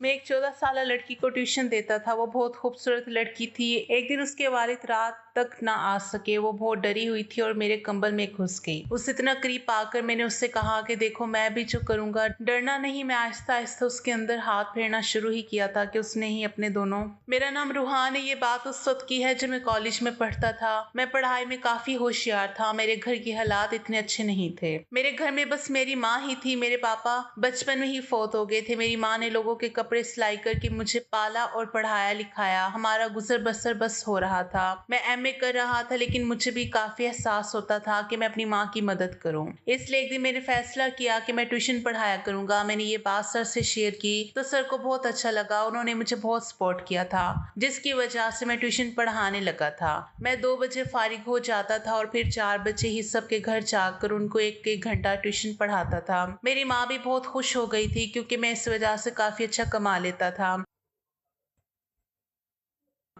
मैं एक 14 साला लड़की को ट्यूशन देता था। वो बहुत खूबसूरत लड़की थी। एक दिन उसके वालिद रात तक ना आ सके। वो बहुत डरी हुई थी और मेरे कंबल में घुस गई। उससे इतना करीब आकर मैंने उससे कहा कि देखो, मैं भी जो करूंगा डरना नहीं। मैं आहिस्ता आहिस्ता उसके अंदर हाथ फेरना शुरू ही किया था कि उसने ही अपने दोनों। मेरा नाम रूहान है। ये बात उस वक्त की है जब मैं कॉलेज में पढ़ता था। मैं पढ़ाई में काफी होशियार था। मेरे घर के हालात इतने अच्छे नहीं थे। मेरे घर में बस मेरी माँ ही थी। मेरे पापा बचपन में ही फौत हो गए थे। मेरी माँ ने लोगों के कपड़े सिलाई करके मुझे पाला और पढ़ाया लिखाया। हमारा गुजर बसर बस हो रहा था। मैं एमए कर रहा था, लेकिन मुझे भी काफी एहसास होता था कि मैं अपनी माँ की मदद करूं। इसलिए एक दिन मैंने फैसला किया कि मैं ट्यूशन पढ़ाया करूंगा। मैंने ये बात सर से शेयर की तो सर को बहुत अच्छा लगा। उन्होंने मुझे बहुत सपोर्ट किया था, जिसकी वजह से मैं ट्यूशन पढ़ाने लगा था। मैं 2 बजे फारिग हो जाता था और फिर 4 बजे ही सबके घर जाकर उनको एक एक घंटा ट्यूशन पढ़ाता था। मेरी माँ भी बहुत खुश हो गई थी क्योंकि मैं इस वजह से काफी अच्छा कमा लेता था।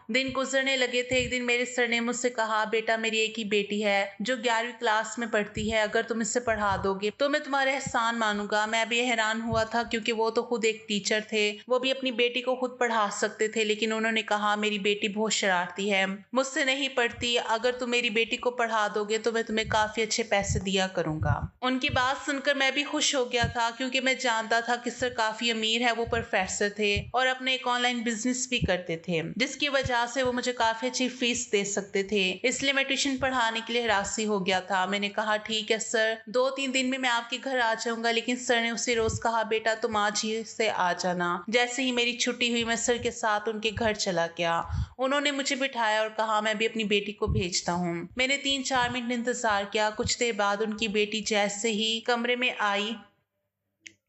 दिन गुजरने लगे थे। एक दिन मेरे सर ने मुझसे कहा, बेटा, मेरी एक ही बेटी है जो 11वीं क्लास में पढ़ती है। अगर तुम इसे पढ़ा दोगे तो मैं तुम्हारा एहसान मानूंगा। मैं भी हैरान हुआ था क्योंकि वो तो खुद एक टीचर थे। वो भी अपनी बेटी को खुद पढ़ा सकते थे, लेकिन उन्होंने कहा मेरी बेटी बहुत शरारती है, मुझसे नहीं पढ़ती। अगर तुम मेरी बेटी को पढ़ा दोगे तो मैं तुम्हें काफी अच्छे पैसे दिया करूंगा। उनकी बात सुनकर मैं भी खुश हो गया था क्योंकि मैं जानता था कि सर काफी अमीर है। वो प्रोफेसर थे और अपने एक ऑनलाइन बिजनेस भी करते थे, जिसकी वजह से वो मुझे काफी अच्छी फीस दे सकते थे। इसलिए मैं ट्यूशन पढ़ाने के लिए राजी हो गया था। मैंने कहा, ठीक है सर, 2-3 दिन में मैं आपके घर आ जाऊंगा। लेकिन सर ने उसी रोज कहा, बेटा, तुम आज ही से आ जाना। जैसे ही मेरी छुट्टी हुई मैं सर के साथ उनके घर चला गया। उन्होंने मुझे बिठाया और कहा, मैं भी अपनी बेटी को भेजता हूँ। मैंने 3-4 मिनट इंतजार किया। कुछ देर बाद उनकी बेटी जैसे ही कमरे में आई,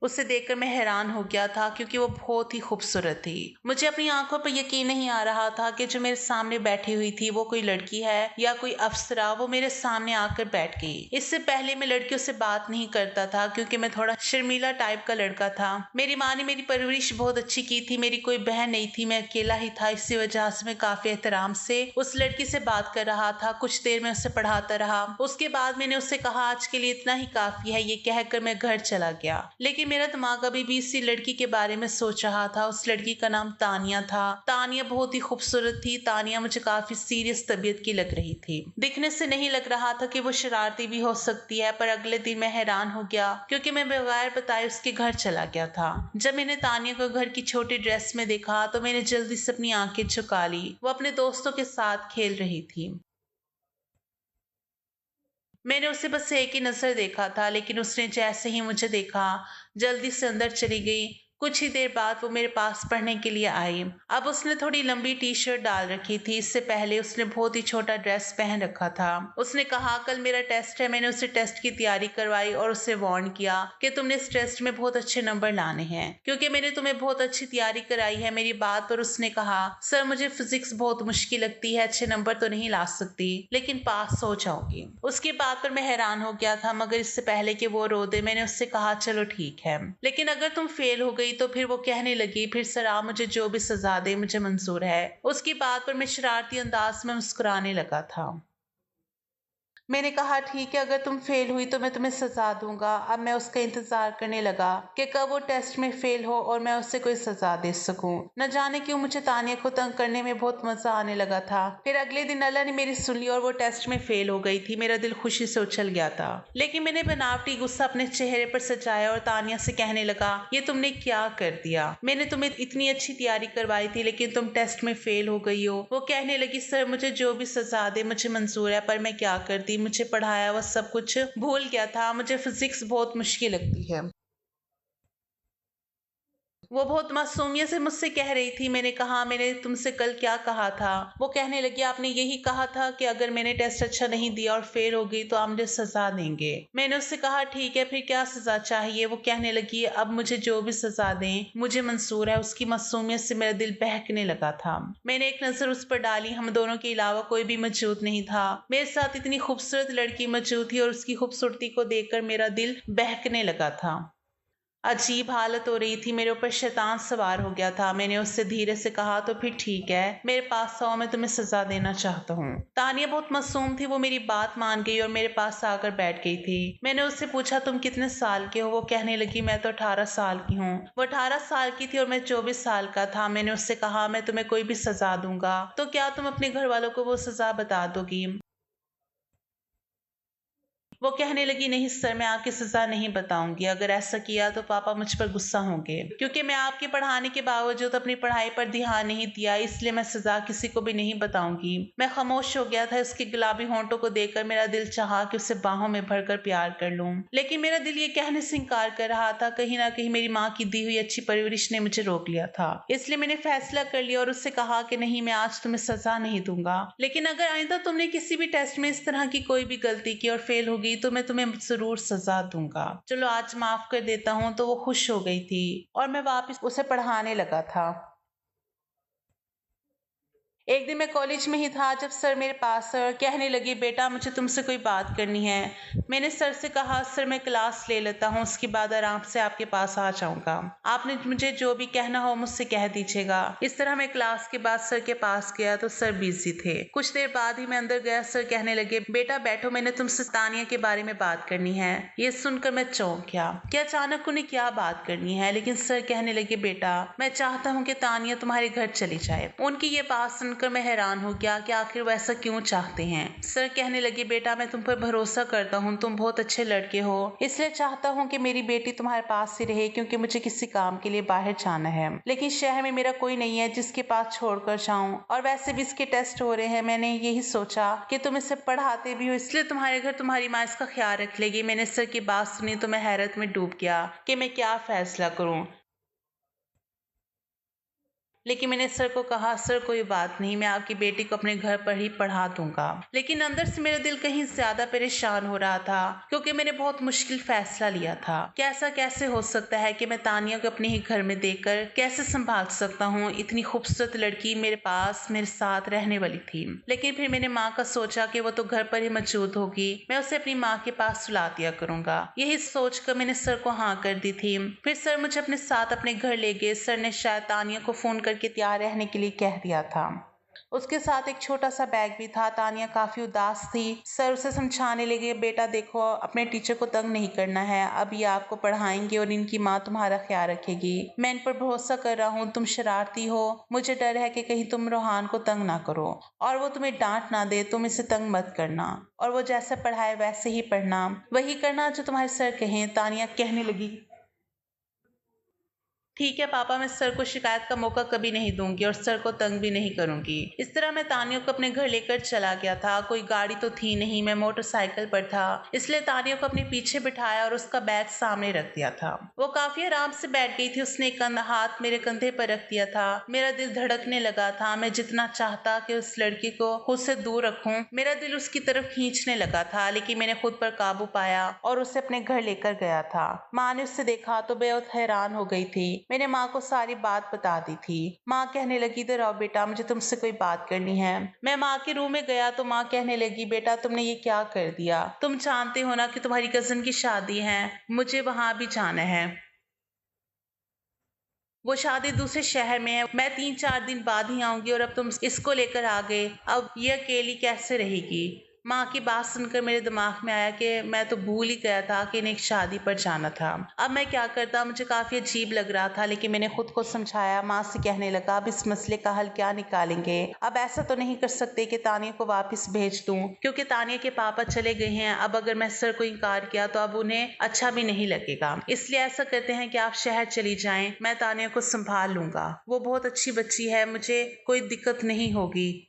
उसे देखकर मैं हैरान हो गया था क्योंकि वो बहुत ही खूबसूरत थी। मुझे अपनी आंखों पर यकीन नहीं आ रहा था कि जो मेरे सामने बैठी हुई थी वो कोई लड़की है या कोई अप्सरा। वो मेरे सामने आकर बैठ गई। इससे पहले मैं लड़कियों से बात नहीं करता था क्योंकि मैं थोड़ा शर्मीला टाइप का लड़का था। मेरी माँ ने मेरी परवरिश बहुत अच्छी की थी। मेरी कोई बहन नहीं थी, मैं अकेला ही था। इसी वजह से मैं काफी एहतराम से उस लड़की से बात कर रहा था। कुछ देर में उसे पढ़ाता रहा। उसके बाद मैंने उससे कहा, आज के लिए इतना ही काफी है। ये कहकर मैं घर चला गया। लेकिन मेरा दिमाग अभी भी इसी लड़की के बारे में सोच रहा था। उस लड़की का नाम तानिया था। तानिया बहुत ही खूबसूरत थी। तानिया मुझे काफी सीरियस तबीयत की लग रही थी। दिखने से नहीं लग रहा था कि वो शरारती भी हो सकती है, पर अगले दिन मैं हैरान हो गया क्योंकि मैं बगैर बताए उसके घर चला गया था। जब मैंने तानिया को घर की छोटी ड्रेस में देखा तो मैंने जल्दी से अपनी आंखें झुका ली। वो अपने दोस्तों के साथ खेल रही थी। मैंने उसे बस एक ही नजर देखा था, लेकिन उसने जैसे ही मुझे देखा जल्दी से अंदर चली गई। कुछ ही देर बाद वो मेरे पास पढ़ने के लिए आई। अब उसने थोड़ी लंबी टी शर्ट डाल रखी थी। इससे पहले उसने बहुत ही छोटा ड्रेस पहन रखा था। उसने कहा, कल मेरा टेस्ट है। मैंने उसे टेस्ट की तैयारी करवाई और उसे वार्न किया कि तुमने इस टेस्ट में बहुत अच्छे नंबर लाने हैं क्योंकि मैंने तुम्हें बहुत अच्छी तैयारी कराई है। मेरी बात पर उसने कहा, सर, मुझे फिजिक्स बहुत मुश्किल लगती है। अच्छे नंबर तो नहीं ला सकती, लेकिन पास हो जाऊंगी। उसकी बात पर मैं हैरान हो गया था, मगर इससे पहले कि वो रो दे मैंने उससे कहा, चलो ठीक है, लेकिन अगर तुम फेल हो गई तो। फिर वो कहने लगी, फिर सर आप मुझे जो भी सजा दे मुझे मंजूर है। उसकी बात पर मैं शरारती अंदाज में मुस्कुराने लगा था। मैंने कहा, ठीक है, अगर तुम फेल हुई तो मैं तुम्हें सजा दूंगा। अब मैं उसका इंतजार करने लगा कि कब वो टेस्ट में फेल हो और मैं उसे कोई सजा दे सकूं। न जाने क्यों मुझे तानिया को तंग करने में बहुत मजा आने लगा था। फिर अगले दिन अल्लाह ने मेरी सुन ली और वो टेस्ट में फेल हो गई थी। मेरा दिल खुशी से उछल गया था, लेकिन मैंने बनावटी गुस्सा अपने चेहरे पर सजाया और तानिया से कहने लगा, ये तुमने क्या कर दिया? मैंने तुम्हें इतनी अच्छी तैयारी करवाई थी, लेकिन तुम टेस्ट में फेल हो गई हो। वो कहने लगी, सर, मुझे जो भी सजा दे मुझे मंजूर है, पर मैं क्या करती, मुझे पढ़ाया वो सब कुछ भूल गया था। मुझे फिजिक्स बहुत मुश्किल लगती है। वो बहुत मासूमियत से मुझसे कह रही थी। मैंने कहा, मैंने तुमसे कल क्या कहा था? वो कहने लगी, आपने यही कहा था कि अगर मैंने टेस्ट अच्छा नहीं दिया और फेल हो गई तो आप मुझे सजा देंगे। मैंने उससे कहा, ठीक है, फिर क्या सजा चाहिए? वो कहने लगी, अब मुझे जो भी सजा दें मुझे मंजूर है। उसकी मासूमियत से मेरा दिल बहकने लगा था। मैंने एक नजर उस पर डाली। हम दोनों के अलावा कोई भी मौजूद नहीं था। मेरे साथ इतनी खूबसूरत लड़की मौजूद थी और उसकी खूबसूरती को देखकर मेरा दिल बहकने लगा था। अजीब हालत हो रही थी, मेरे ऊपर शैतान सवार हो गया था। मैंने उससे धीरे से कहा, तो फिर ठीक है, मेरे पास आओ, मैं तुम्हें सजा देना चाहता हूँ। तानिया बहुत मासूम थी, वो मेरी बात मान गई और मेरे पास आकर बैठ गई थी। मैंने उससे पूछा, तुम कितने साल के हो? वो कहने लगी, मैं तो 18 साल की हूँ। वो 18 साल की थी और मैं 24 साल का था। मैंने उससे कहा, मैं तुम्हें कोई भी सजा दूंगा, तो क्या तुम अपने घर वालों को वो सजा बता दोगी? वो कहने लगी, नहीं सर, मैं आपकी सजा नहीं बताऊंगी। अगर ऐसा किया तो पापा मुझ पर गुस्सा होंगे, क्योंकि मैं आपके पढ़ाने के बावजूद अपनी पढ़ाई पर ध्यान नहीं दिया, इसलिए मैं सजा किसी को भी नहीं बताऊंगी। मैं खामोश हो गया था। उसके गुलाबी होंठों को देखकर मेरा दिल चाहा कि उसे बाहों में भरकर प्यार कर लूं, लेकिन मेरा दिल ये कहने से इनकार कर रहा था। कहीं ना कहीं मेरी माँ की दी हुई अच्छी परवरिश ने मुझे रोक लिया था। इसलिए मैंने फैसला कर लिया और उससे कहा कि नहीं, मैं आज तुम्हें सजा नहीं दूंगा, लेकिन अगर आइंदा तुमने किसी भी टेस्ट में इस तरह की कोई भी गलती की और फेल होगी तो मैं तुम्हें जरूर सजा दूंगा। चलो आज माफ कर देता हूँ। तो वो खुश हो गई थी और मैं वापस उसे पढ़ाने लगा था। एक दिन मैं कॉलेज में ही था जब सर मेरे पास आए और कहने लगे, बेटा मुझे तुमसे कोई बात करनी है। मैंने सर से कहा, सर मैं क्लास ले लेता हूँ, उसके बाद आराम से आपके पास आ जाऊंगा। आपने मुझे जो भी कहना हो मुझसे कह दीजिएगा। इस तरह मैं क्लास के बाद सर के पास गया तो सर बिजी थे। कुछ देर बाद ही मैं अंदर गया। सर कहने लगे, बेटा बैठो, मैंने तुमसे तानिया के बारे में बात करनी है। ये सुनकर मैं चौंक गया कि अचानक उन्हें क्या बात करनी है, लेकिन सर कहने लगे, बेटा मैं चाहता हूँ कि तानिया तुम्हारे घर चली जाए। उनकी ये बात सुनकर मैं हैरान हो गया कि आखिर वो ऐसा क्यों चाहते हैं। सर कहने लगे, बेटा मैं तुम पर भरोसा करता हूँ, तुम बहुत अच्छे लड़के हो, इसलिए चाहता हूँ कि मेरी बेटी तुम्हारे पास ही रहे, क्योंकि मुझे किसी काम के लिए बाहर जाना है, लेकिन शहर में मेरा कोई नहीं है जिसके पास छोड़कर जाऊं, और वैसे भी इसके टेस्ट हो रहे हैं। मैंने यही सोचा कि तुम इसे पढ़ाते भी हो, इसलिए तुम्हारे घर तुम्हारी माँ इसका ख्याल रख लेगी। मैंने सर की बात सुनी तो मैं हैरत में डूब गया कि मैं क्या फैसला करूं। लेकिन मैंने सर को कहा, सर कोई बात नहीं, मैं आपकी बेटी को अपने घर पर ही पढ़ा दूंगा। लेकिन अंदर से मेरा दिल कहीं ज्यादा परेशान हो रहा था, क्योंकि मैंने बहुत मुश्किल फैसला लिया था। कैसा कैसे हो सकता है कि मैं तानिया को अपने ही घर में देखकर कैसे संभाल सकता हूँ? इतनी खूबसूरत लड़की मेरे पास मेरे साथ रहने वाली थी। लेकिन फिर मैंने माँ का सोचा कि वो तो घर पर ही मौजूद होगी, मैं उसे अपनी माँ के पास सुला दिया करूंगा। यही सोचकर मैंने सर को हाँ कर दी थी। फिर सर मुझे अपने साथ अपने घर ले गए। सर ने शायद तानिया को फोन करके तैयार रहने के लिए कह दिया था। उसके साथ एक छोटा सा बैग भी था। तानिया काफी उदास थी। सर उसे समझाने लगे, बेटा देखो, अपने टीचर को तंग नहीं करना है, अब ये आपको पढ़ाएंगे और इनकी माँ तुम्हारा ख्याल रखेगी। मैं इन पर भरोसा कर रहा हूँ। तुम शरारती हो, मुझे डर है कि कहीं तुम रोहान को तंग ना करो और वो तुम्हें डांट ना दे। तुम इसे तंग मत करना और वो जैसा पढ़ाए वैसे ही पढ़ना, वही करना जो तुम्हारे सर कहें। तानिया कहने लगी, ठीक है पापा, मैं सर को शिकायत का मौका कभी नहीं दूंगी और सर को तंग भी नहीं करूंगी। इस तरह मैं तानिया को अपने घर लेकर चला गया था। कोई गाड़ी तो थी नहीं, मैं मोटरसाइकिल पर था, इसलिए तानिया को अपने पीछे बिठाया और उसका बैग सामने रख दिया था। वो काफी आराम से बैठ गई थी। उसने एक हाथ मेरे कंधे पर रख दिया था। मेरा दिल धड़कने लगा था। मैं जितना चाहता कि उस लड़की को खुद से दूर रखूं, मेरा दिल उसकी तरफ खींचने लगा था, लेकिन मैंने खुद पर काबू पाया और उसे अपने घर लेकर गया था। माँ ने उसे देखा तो बेहद हैरान हो गई थी। मैंने माँ को सारी बात बता दी थी। माँ कहने लगी, इधर आओ बेटा, मुझे तुमसे कोई बात करनी है। मैं माँ के रूम में गया तो माँ कहने लगी, बेटा तुमने ये क्या कर दिया? तुम जानते हो ना कि तुम्हारी कजन की शादी है, मुझे वहां भी जाना है। वो शादी दूसरे शहर में है, मैं 3-4 दिन बाद ही आऊंगी और अब तुम इसको लेकर आ गए। अब ये अकेली कैसे रहेगी? माँ की बात सुनकर मेरे दिमाग में आया कि मैं तो भूल ही गया था कि इन्हें एक शादी पर जाना था। अब मैं क्या करता? मुझे काफी अजीब लग रहा था, लेकिन मैंने खुद को समझाया। माँ से कहने लगा, अब इस मसले का हल क्या निकालेंगे? अब ऐसा तो नहीं कर सकते कि तानिया को वापस भेज दूं, क्योंकि तानिया के पापा चले गए हैं। अब अगर मैं सर को इनकार किया तो अब उन्हें अच्छा भी नहीं लगेगा। इसलिए ऐसा करते हैं कि आप शहर चली जाएं, मैं तानिया को संभाल लूंगा। वो बहुत अच्छी बच्ची है, मुझे कोई दिक्कत नहीं होगी।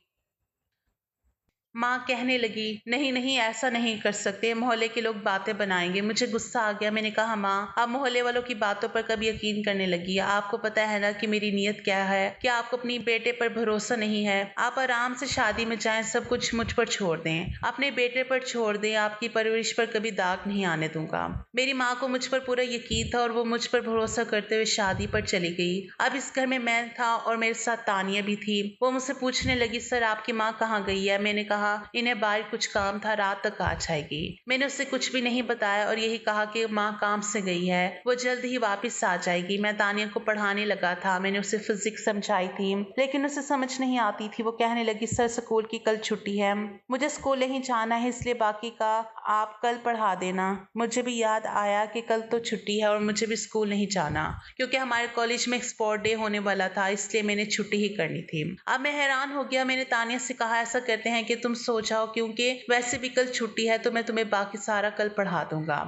माँ कहने लगी, नहीं नहीं, ऐसा नहीं कर सकते, मोहल्ले के लोग बातें बनाएंगे। मुझे गुस्सा आ गया। मैंने कहा, माँ आप मोहल्ले वालों की बातों पर कभी यकीन करने लगी? आपको पता है ना कि मेरी नीयत क्या है? क्या आपको अपनी बेटे पर भरोसा नहीं है? आप आराम से शादी में जाएं, सब कुछ मुझ पर छोड़ दें, अपने बेटे पर छोड़ दें। आपकी परवरिश पर कभी दाग नहीं आने दूंगा। मेरी माँ को मुझ पर पूरा यकीन था और वो मुझ पर भरोसा करते हुए शादी पर चली गई। अब इस घर में मैं था और मेरे साथ तानिया भी थी। वो मुझसे पूछने लगी, सर आपकी माँ कहाँ गई है? मैंने कहा, कहा इन्हें बाहर कुछ काम था, रात तक आ जाएगी। मैंने उससे कुछ भी नहीं बताया और यही कहा कि माँ काम से गई है, वो जल्द ही वापस आ जाएगी। मैं तानिया को पढ़ाने लगा था। मैंने उसे फिजिक्स समझाई थी लेकिन उसे समझ नहीं आती थी। वो कहने लगी सर स्कूल की कल छुट्टी है, मुझे स्कूल नहीं जाना है, इसलिए बाकी का आप कल पढ़ा देना। मुझे भी याद आया कि कल तो छुट्टी है और मुझे भी स्कूल नहीं जाना क्योंकि हमारे कॉलेज में स्पोर्ट डे होने वाला था, इसलिए मैंने छुट्टी ही करनी थी। अब मैं हैरान हो गया। मैंने तानिया से कहा ऐसा करते हैं कि तुम सो जाओ क्योंकि वैसे भी कल छुट्टी है, तो मैं तुम्हें बाकी सारा कल पढ़ा दूंगा।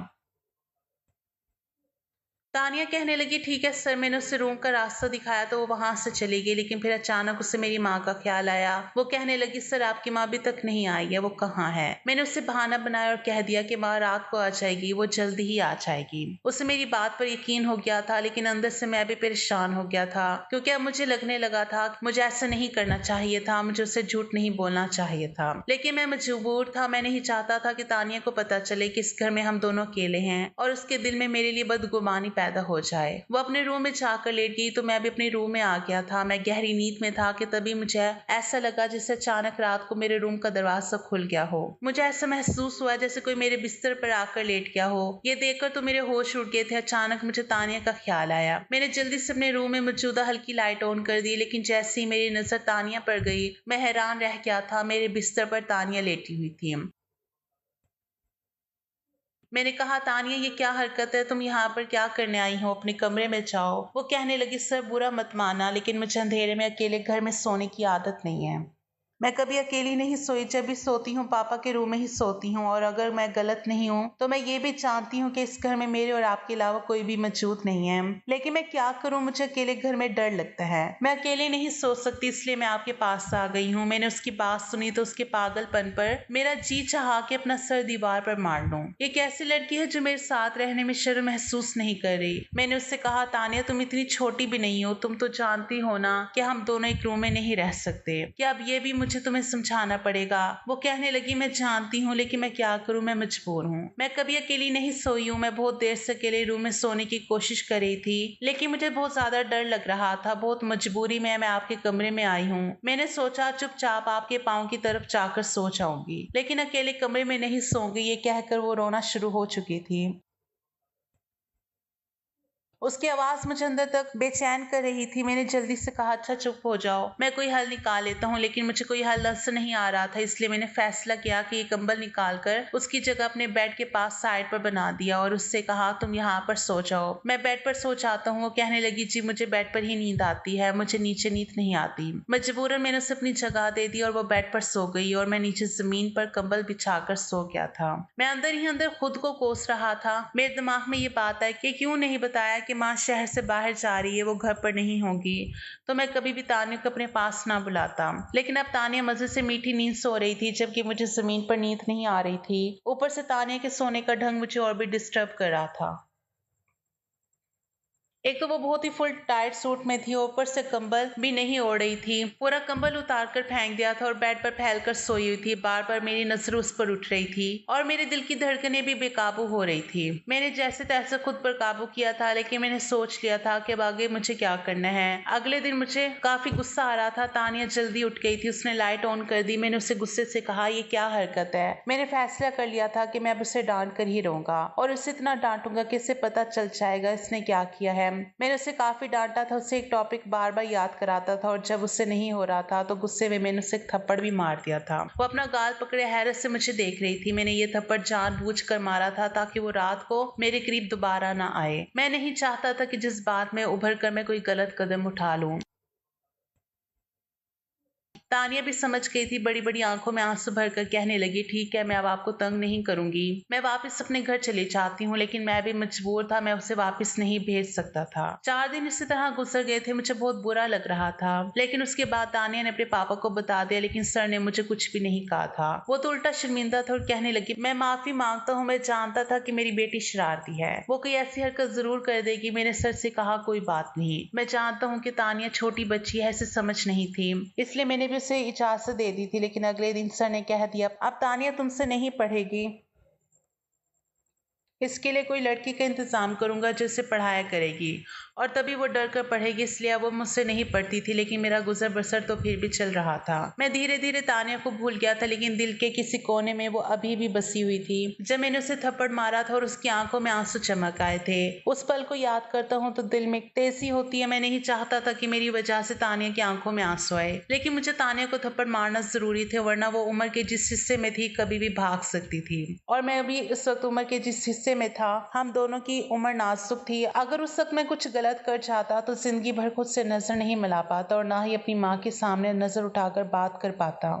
तानिया कहने लगी ठीक है सर। मैंने उसे रूम का रास्ता दिखाया तो वो वहां से चली गई, लेकिन फिर अचानक उसे मेरी माँ का ख्याल आया। वो कहने लगी सर आपकी माँ अभी तक नहीं आई है, वो कहाँ है? मैंने उससे बहाना बनाया और कह दिया कि माँ रात को आ जाएगी, वो जल्दी ही आ जाएगी। उसे मेरी बात पर यकीन हो गया था, लेकिन अंदर से मैं भी परेशान हो गया था क्योंकि अब मुझे लगने लगा था कि मुझे ऐसा नहीं करना चाहिए था, मुझे उसे झूठ नहीं बोलना चाहिए था, लेकिन मैं मजबूर था। मैं नहीं चाहता था कि तानिया को पता चले कि इस घर में हम दोनों अकेले हैं और उसके दिल में मेरे लिए बदगुमानी पैदा हो जाए। वो अपने रूम में जाकर लेट गई तो मैं भी अपने रूम में आ गया था। मैं गहरी नींद में था कि तभी मुझे ऐसा लगा जैसे अचानक रात को मेरे रूम का दरवाजा खुल गया हो। मुझे ऐसा महसूस हुआ जैसे कोई मेरे बिस्तर पर आकर लेट गया हो। ये देखकर तो मेरे होश उड़ गए थे। अचानक मुझे तानिया का ख्याल आया। मैंने जल्दी से अपने रूम में मौजूदा हल्की लाइट ऑन कर दी, लेकिन जैसे ही मेरी नजर तानिया पर गई मैं हैरान रह गया था। मेरे बिस्तर पर तानिया लेटी हुई थी। मैंने कहा तानिया ये क्या हरकत है, तुम यहाँ पर क्या करने आई हो? अपने कमरे में जाओ। वो कहने लगी सर बुरा मत माना, लेकिन मुझे अंधेरे में अकेले घर में सोने की आदत नहीं है। मैं कभी अकेली नहीं सोई, जब भी सोती हूँ पापा के रूम में ही सोती हूँ, और अगर मैं गलत नहीं हूँ तो मैं ये भी जानती हूँ कि इस घर में मेरे और आपके अलावा कोई भी मौजूद नहीं है, लेकिन मैं क्या करूँ, मुझे अकेले घर में डर लगता है। मैं अकेले नहीं सो सकती, इसलिए मैं आपके पास आ गई हूँ। मैंने उसकी बात सुनी तो उसके पागलपन पर मेरा जी चाहा कि अपना सर दीवार पर मार लूं। ये कैसी लड़की है जो मेरे साथ रहने में शर्म महसूस नहीं कर रही? मैंने उससे कहा तानिया तुम इतनी छोटी भी नहीं हो, तुम तो जानती हो ना कि हम दोनों एक रूम में नहीं रह सकते। क्या अब ये भी मुझे तुम्हें समझाना पड़ेगा? वो कहने लगी मैं जानती हूँ, लेकिन मैं क्या करूँ, मैं मजबूर हूँ। मैं कभी अकेली नहीं सोई हूँ। मैं बहुत देर से अकेले रूम में सोने की कोशिश कर रही थी, लेकिन मुझे बहुत ज्यादा डर लग रहा था। बहुत मजबूरी में मैं आपके कमरे में आई हूँ। मैंने सोचा चुपचाप आपके पाँव की तरफ जाकर सो जाऊंगी, लेकिन अकेले कमरे में नहीं सोऊंगी। ये कहकर वो रोना शुरू हो चुकी थी। उसकी आवाज मुझे अंदर तक बेचैन कर रही थी। मैंने जल्दी से कहा अच्छा चुप हो जाओ, मैं कोई हल निकाल लेता हूँ, लेकिन मुझे कोई हल नजर नहीं आ रहा था। इसलिए मैंने फैसला किया कि ये कंबल निकाल कर उसकी जगह अपने बेड के पास साइड पर बना दिया और उससे कहा तुम यहाँ पर सो जाओ, मैं बेड पर सो जाता हूँ। वो कहने लगी जी मुझे बेड पर ही नींद आती है, मुझे नीचे नींद नहीं आती। मजबूरन मैंने उसे अपनी जगह दे दी और वो बेड पर सो गई और मैं नीचे जमीन पर कंबल बिछाकर सो गया था। मैं अंदर ही अंदर खुद को कोस रहा था। मेरे दिमाग में ये बात है कि क्यों नहीं बताया कि माँ शहर से बाहर जा रही है, वो घर पर नहीं होगी, तो मैं कभी भी तानिया को अपने पास ना बुलाता। लेकिन अब तानिया मजे से मीठी नींद सो रही थी, जबकि मुझे जमीन पर नींद नहीं आ रही थी। ऊपर से तानिया के सोने का ढंग मुझे और भी डिस्टर्ब कर रहा था। एक तो वो बहुत ही फुल टाइट सूट में थी, ऊपर से कंबल भी नहीं ओढ़ रही थी। पूरा कंबल उतार कर फेंक दिया था और बेड पर फैलकर सोई हुई थी। बार बार मेरी नजर उस पर उठ रही थी और मेरे दिल की धड़कनें भी बेकाबू हो रही थी। मैंने जैसे तैसे खुद पर काबू किया था, लेकिन मैंने सोच लिया था कि अब आगे मुझे क्या करना है। अगले दिन मुझे काफी गुस्सा आ रहा था। तानिया जल्दी उठ गई थी, उसने लाइट ऑन कर दी। मैंने उसे गुस्से से कहा ये क्या हरकत है? मैंने फैसला कर लिया था कि मैं अब उसे डांट कर ही रहूंगा और उसे इतना डांटूंगा कि इसे पता चल जाएगा इसने क्या किया है। मैंने उसे काफी डांटा था, उसे एक टॉपिक बार बार याद कराता था और जब उससे नहीं हो रहा था तो गुस्से में मैंने उसे एक थप्पड़ भी मार दिया था। वो अपना गाल पकड़े हैरत से मुझे देख रही थी। मैंने ये थप्पड़ जानबूझकर मारा था ताकि वो रात को मेरे करीब दोबारा ना आए। मैं नहीं चाहता था कि जिस बात में उभर कर मैं कोई गलत कदम उठा लूं। तानिया भी समझ गई थी। बड़ी बड़ी आंखों में आंसू भरकर कहने लगी ठीक है मैं अब आपको तंग नहीं करूंगी, मैं वापस अपने घर चली जाती हूँ। लेकिन मैं भी मजबूर था, मैं उसे वापस नहीं भेज सकता था। 4 दिन इसी तरह गुजर गए थे। मुझे बहुत बुरा लग रहा था, लेकिन उसके बाद तानिया ने अपने पापा को बता दिया, लेकिन सर ने मुझे कुछ भी नहीं कहा था। वो तो उल्टा शर्मिंदा था और कहने लगी मैं माफी मांगता हूँ, मैं जानता था कि मेरी बेटी शरारती है, वो कोई ऐसी हरकत जरूर कर देगी। मैंने सर से कहा कोई बात नहीं, मैं जानता हूँ कि तानिया छोटी बच्ची है, इसे समझ नहीं थी, इसलिए मैंने भी उसे इजाजत दे दी थी। लेकिन अगले दिन सर ने कह दिया अब तानिया तुमसे नहीं पढ़ेगी, इसके लिए कोई लड़की का इंतजाम करूंगा जो इसे पढ़ाया करेगी। और तभी वो डर कर पढ़ेगी, इसलिए अब वो मुझसे नहीं पढ़ती थी, लेकिन मेरा गुजर बसर तो फिर भी चल रहा था। मैं धीरे धीरे तानिया को भूल गया था, लेकिन दिल के किसी कोने में वो अभी भी बसी हुई थी। जब मैंने उसे थप्पड़ मारा था और उसकी आंखों में आंसू चमक आए थे, उस पल को याद करता हूँ तो दिल में एक तेजी होती है। मैं नहीं चाहता था कि मेरी वजह से तानिया की आंखों में आंसू आए, लेकिन मुझे तानिया को थप्पड़ मारना जरूरी थे, वरना वो उम्र के जिस हिस्से में थी कभी भी भाग सकती थी। और मैं अभी इस वक्त उम्र के जिस हिस्से में था, हम दोनों की उम्र नाजुक थी। अगर उस वक्त मैं कुछ गलत कर जाता तो जिंदगी भर खुद से नजर नहीं मिला पाता और ना ही अपनी माँ के सामने नजर उठाकर बात कर पाता।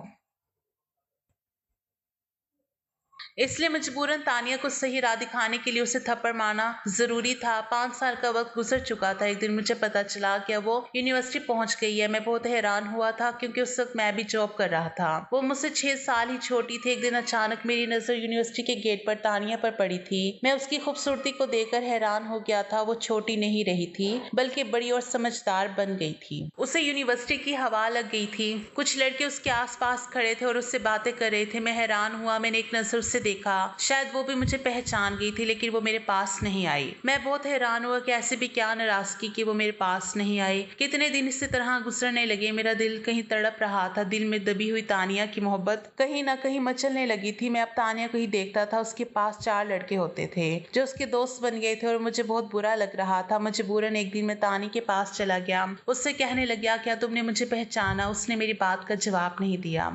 इसलिए मजबूरन तानिया को सही राह दिखाने के लिए उसे थप्पड़ मारना जरूरी था। 5 साल का वक्त गुजर चुका था। एक दिन मुझे पता चला कि वो यूनिवर्सिटी पहुंच गई है। मैं बहुत हैरान हुआ था क्योंकि उस वक्त मैं भी जॉब कर रहा था। वो मुझसे 6 साल ही छोटी थी। एक दिन अचानक मेरी नजर यूनिवर्सिटी के गेट पर तानिया पर पड़ी थी। मैं उसकी खूबसूरती को देखकर हैरान हो गया था। वो छोटी नहीं रही थी, बल्कि बड़ी और समझदार बन गई थी। उसे यूनिवर्सिटी की हवा लग गई थी। कुछ लड़के उसके आसपास खड़े थे और उससे बातें कर रहे थे। मैं हैरान हुआ। मैंने एक नजर उससे देखा। शायद वो भी मुझे पहचान गई थी, लेकिन वो मेरे पास नहीं आई। मैं बहुत हैरान हुआ कि ऐसे भी क्या नाराजगी कि वो मेरे पास नहीं आई। कितने दिन इसी तरह गुजरने लगे। मेरा दिल कहीं तड़प रहा था। दिल में दबी हुई तानिया की मोहब्बत कहीं ना कहीं मचलने लगी थी। मैं अब तानिया को ही देखता था। उसके पास 4 लड़के होते थे जो उसके दोस्त बन गए थे और मुझे बहुत बुरा लग रहा था। मजबूरन एक दिन मैं तानी के पास चला गया। उससे कहने लगा, क्या तुमने मुझे पहचाना? उसने मेरी बात का जवाब नहीं दिया।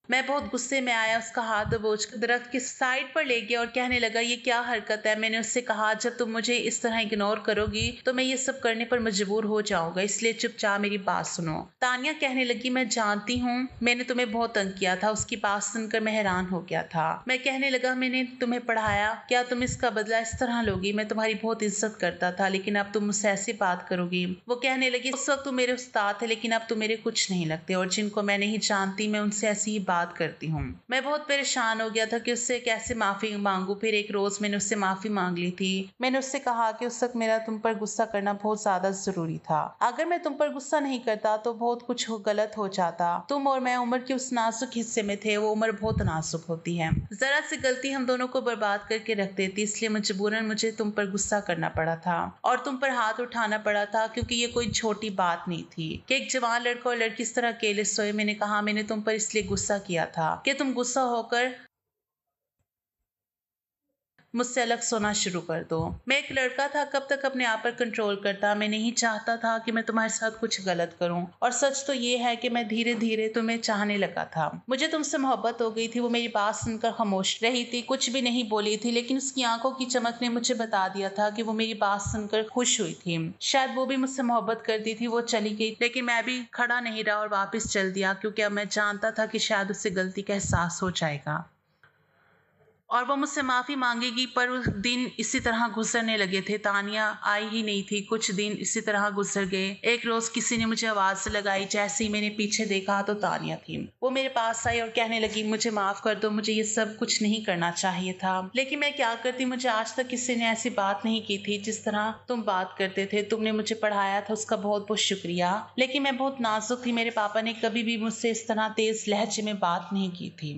मैं बहुत गुस्से में आया। उसका हाथ दबोच कर दरख्त की साइड पर ले गया और कहने लगा, ये क्या हरकत है? मैंने उससे कहा, जब तुम मुझे इस तरह इग्नोर करोगी तो मैं ये सब करने पर मजबूर हो जाऊंगा, इसलिए चुपचाप मेरी बात सुनो। तानिया कहने लगी, मैं जानती हूँ मैंने तुम्हें बहुत तंग किया था। उसकी बात सुनकर मैं हैरान हो गया था। मैं कहने लगा, मैंने तुम्हें पढ़ाया, क्या तुम इसका बदला इस तरह लोगी? मैं तुम्हारी बहुत इज्जत करता था, लेकिन अब तुम मुझसे ऐसी बात करोगी? वो कहने लगी, उस वक्त तुम मेरे उस्ताद थे, लेकिन अब तुम मेरे कुछ नहीं लगते, और जिनको मैं नहीं जानती मैं उनसे ऐसी ही बात करती हूँ। मैं बहुत परेशान हो गया था कि उससे कैसे माफी मांगू। फिर एक रोज मैंने उससे माफी मांग ली थी। मैंने उससे कहा कि उस वक्त मेरा तुम पर गुस्सा करना बहुत ज्यादा जरूरी था। अगर मैं तुम पर गुस्सा नहीं करता तो बहुत कुछ गलत हो जाता। तुम और मैं उम्र के उस नाजुक हिस्से में थे। वो उम्र बहुत नाजुक होती है। जरा सी गलती हम दोनों को बर्बाद करके रख देती, इसलिए मजबूरन मुझे तुम पर गुस्सा करना पड़ा था और तुम पर हाथ उठाना पड़ा था, क्योंकि ये कोई छोटी बात नहीं थी कि एक जवान लड़का और लड़की इस तरह अकेले सोए। मैंने कहा, मैंने तुम पर इसलिए गुस्सा किया था कि तुम गुस्सा होकर मुझसे अलग सोना शुरू कर दो। मैं एक लड़का था, कब तक अपने आप पर कंट्रोल करता। मैं नहीं चाहता था कि मैं तुम्हारे साथ कुछ गलत करूं, और सच तो ये है कि मैं धीरे धीरे तुम्हें चाहने लगा था। मुझे तुमसे मोहब्बत हो गई थी। वो मेरी बात सुनकर खामोश रही थी, कुछ भी नहीं बोली थी, लेकिन उसकी आंखों की चमक ने मुझे बता दिया था कि वो मेरी बात सुनकर खुश हुई थी। शायद वो भी मुझसे मोहब्बत करती थी। वो चली गई, लेकिन मैं भी खड़ा नहीं रहा और वापस चल दिया, क्योंकि अब मैं जानता था कि शायद उससे गलती का एहसास हो जाएगा और वो मुझसे माफी मांगेगी। पर उस दिन इसी तरह गुजरने लगे थे। तानिया आई ही नहीं थी। कुछ दिन इसी तरह गुजर गए। एक रोज किसी ने मुझे आवाज लगाई। जैसे ही मैंने पीछे देखा तो तानिया थी। वो मेरे पास आई और कहने लगी, मुझे माफ कर दो, मुझे ये सब कुछ नहीं करना चाहिए था, लेकिन मैं क्या करती। मुझे आज तक किसी ने ऐसी बात नहीं की थी जिस तरह तुम बात करते थे। तुमने मुझे पढ़ाया था, उसका बहुत बहुत शुक्रिया, लेकिन मैं बहुत नाजुक थी। मेरे पापा ने कभी भी मुझसे इस तरह तेज लहजे में बात नहीं की थी।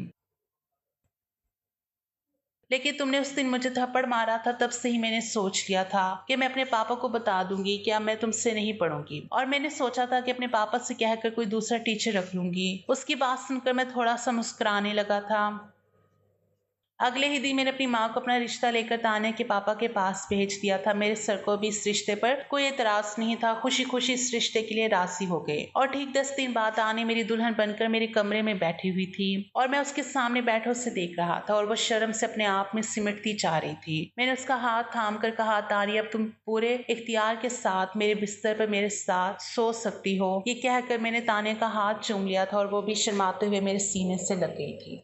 लेकिन तुमने उस दिन मुझे थप्पड़ मारा था, तब से ही मैंने सोच लिया था कि मैं अपने पापा को बता दूंगी कि अब मैं तुमसे नहीं पढ़ूंगी। और मैंने सोचा था कि अपने पापा से कहकर कोई दूसरा टीचर रख लूंगी। उसकी बात सुनकर मैं थोड़ा सा मुस्कुराने लगा था। अगले ही दिन मैंने अपनी माँ को अपना रिश्ता लेकर तान्या के पापा के पास भेज दिया था। मेरे सर को भी इस रिश्ते पर कोई एतराज नहीं था। खुशी खुशी इस रिश्ते के लिए राजी हो गए और ठीक 10 दिन बाद तान्या मेरी दुल्हन बनकर मेरे कमरे में बैठी हुई थी और मैं उसके सामने बैठे उसे देख रहा था और वो शर्म से अपने आप में सिमटती जा रही थी। मैंने उसका हाथ थाम कर कहा, तान्या अब तुम पूरे इख्तियार के साथ मेरे बिस्तर पर मेरे साथ सो सकती हो। ये कहकर मैंने तान्या का हाथ चूम लिया था और वो भी शर्माते हुए मेरे सीने से लग गई थी।